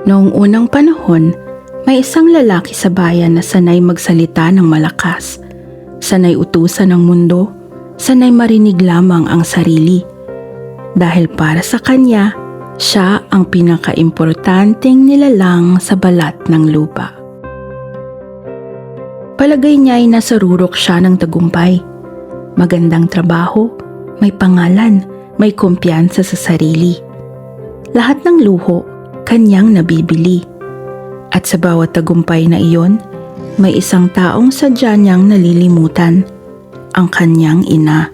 Noong unang panahon, may isang lalaki sa bayan na sanay magsalita ng malakas, sanay utusan ng mundo, sanay marinig lamang ang sarili. Dahil para sa kanya, siya ang pinakaimportanteng nilalang sa balat ng lupa. Palagay niya ay nasa rurok siya ng tagumpay. Magandang trabaho, may pangalan, may kumpiyansa sa sarili. Lahat ng luho, kanyang nabibili. At sa bawat tagumpay na iyon, may isang taong sadya niyang nalilimutan, ang kanyang ina.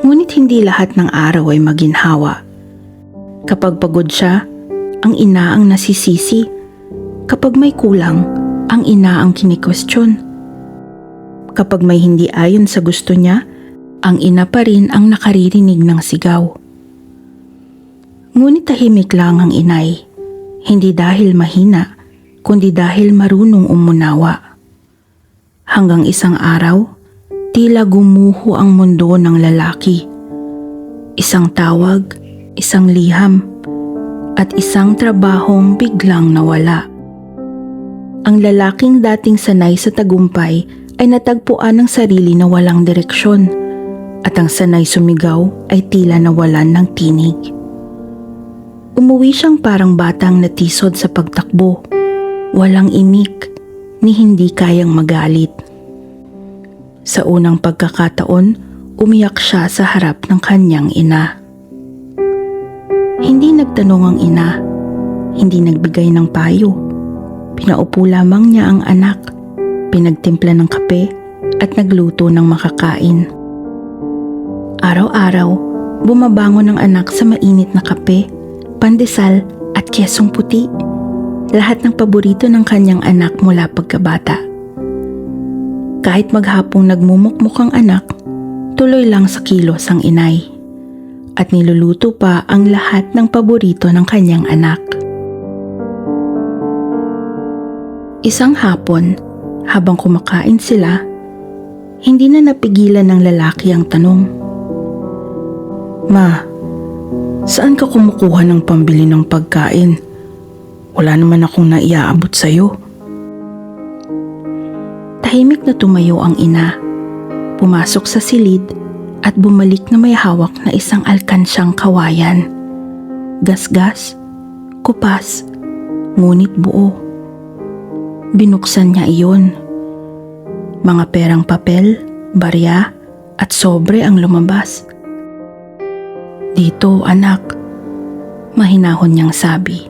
Ngunit hindi lahat ng araw ay maginhawa. Kapag pagod siya, ang ina ang nasisisi. Kapag may kulang, ang ina ang kinikwestiyon. Kapag may hindi ayon sa gusto niya, ang ina pa rin ang nakaririnig ng sigaw. Ngunit tahimik lang ang inay, hindi dahil mahina, kundi dahil marunong umunawa. Hanggang isang araw, tila gumuho ang mundo ng lalaki. Isang tawag, isang liham, at isang trabahong biglang nawala. Ang lalaking dating sanay sa tagumpay ay natagpuan ng sarili na walang direksyon, at ang sanay sumigaw ay tila nawalan ng tinig. Umuwi siyang parang batang natisod sa pagtakbo, walang imik, ni hindi kayang magalit. Sa unang pagkakataon, umiyak siya sa harap ng kanyang ina. Hindi nagtanong ang ina, hindi nagbigay ng payo. Pinaupo lamang niya ang anak, pinagtimpla ng kape at nagluto ng makakain. Araw-araw, bumabangon ang anak sa mainit na kape, pandesal at kesong puti. Lahat ng paborito ng kanyang anak mula pagkabata. Kahit maghapong nagmumukmuk ang anak, tuloy lang sa kilos ang inay. At niluluto pa ang lahat ng paborito ng kanyang anak. Isang hapon, habang kumakain sila, hindi na napigilan ng lalaki ang tanong. "Ma, saan ka kumukuha ng pambili ng pagkain? Wala naman akong naiaabot sa'yo." Tahimik na tumayo ang ina, pumasok sa silid at bumalik na may hawak na isang alkansyang kawayan. Gasgas, kupas, ngunit buo. Binuksan niya iyon. Mga perang papel, barya at sobre ang lumabas. "Dito, anak," mahinahon niyang sabi.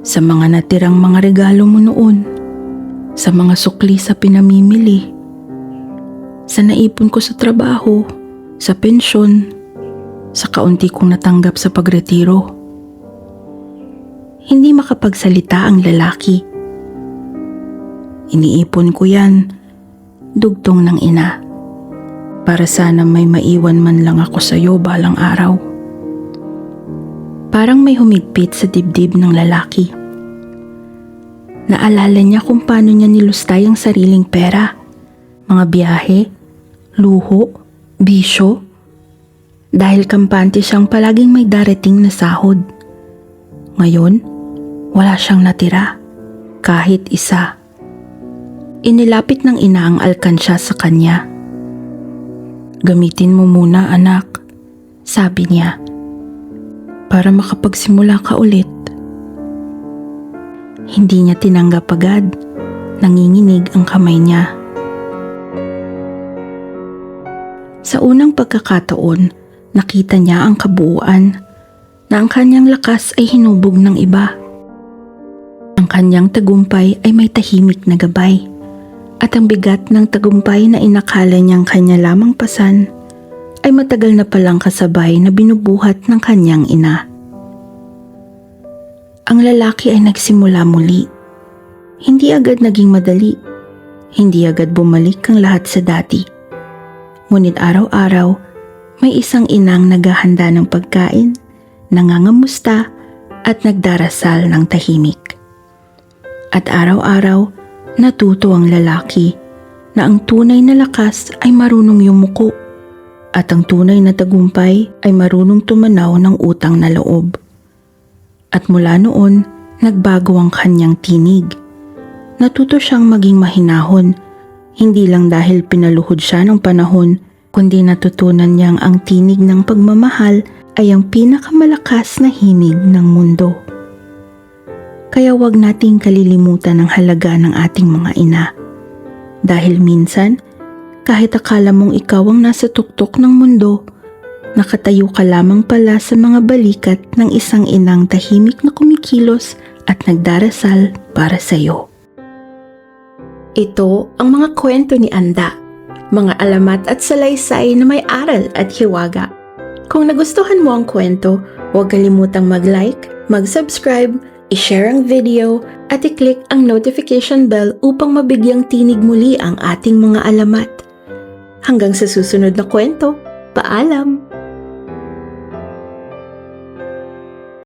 "Sa mga natirang mga regalo mo noon, sa mga sukli sa pinamimili, sa naipon ko sa trabaho, sa pensyon, sa kaunti kong natanggap sa pagretiro." Hindi makapagsalita ang lalaki. "Iniipon ko yan," dugtong ng ina, "para sana may maiwan man lang ako sa iyo balang araw." Parang may humigpit sa dibdib ng lalaki. Naalala niya kung paano niya nilustay ang sariling pera, mga biyahe, luho, bisyo. Dahil kampante siyang palaging may darating na sahod. Ngayon, wala siyang natira, kahit isa. Inilapit ng ina ang alkansya sa kanya. "Gamitin mo muna, anak," sabi niya, "para makapagsimula ka ulit." Hindi niya tinanggap agad, nanginginig ang kamay niya. Sa unang pagkakataon, nakita niya ang kabuuan, na ang kanyang lakas ay hinubog ng iba. Ang kanyang tagumpay ay may tahimik na gabay. At ang bigat ng tagumpay na inakala niyang kanya lamang pasan ay matagal na palang kasabay na binubuhat ng kanyang ina. Ang lalaki ay nagsimula muli. Hindi agad naging madali. Hindi agad bumalik ang lahat sa dati. Ngunit araw-araw, may isang inang naghahanda ng pagkain, nangangamusta at nagdarasal ng tahimik. At araw-araw, natuto ang lalaki na ang tunay na lakas ay marunong yumuko at ang tunay na tagumpay ay marunong tumanaw ng utang na loob. At mula noon, nagbago ang kanyang tinig. Natuto siyang maging mahinahon, hindi lang dahil pinaluhod siya ng panahon, kundi natutunan niyang ang tinig ng pagmamahal ay ang pinakamalakas na himig ng mundo. Kaya wag nating kalilimutan ang halaga ng ating mga ina. Dahil minsan, kahit akala mong ikaw ang nasa tuktok ng mundo, nakatayo ka lamang pala sa mga balikat ng isang inang tahimik na kumikilos at nagdarasal para sa iyo. Ito ang mga kwento ni Anda, mga alamat at salaysay na may aral at hiwaga. Kung nagustuhan mo ang kwento, huwag kalimutang mag-like, mag-subscribe, i-share ang video, at i-click ang notification bell upang mabigyang tinig muli ang ating mga alamat. Hanggang sa susunod na kwento, paalam!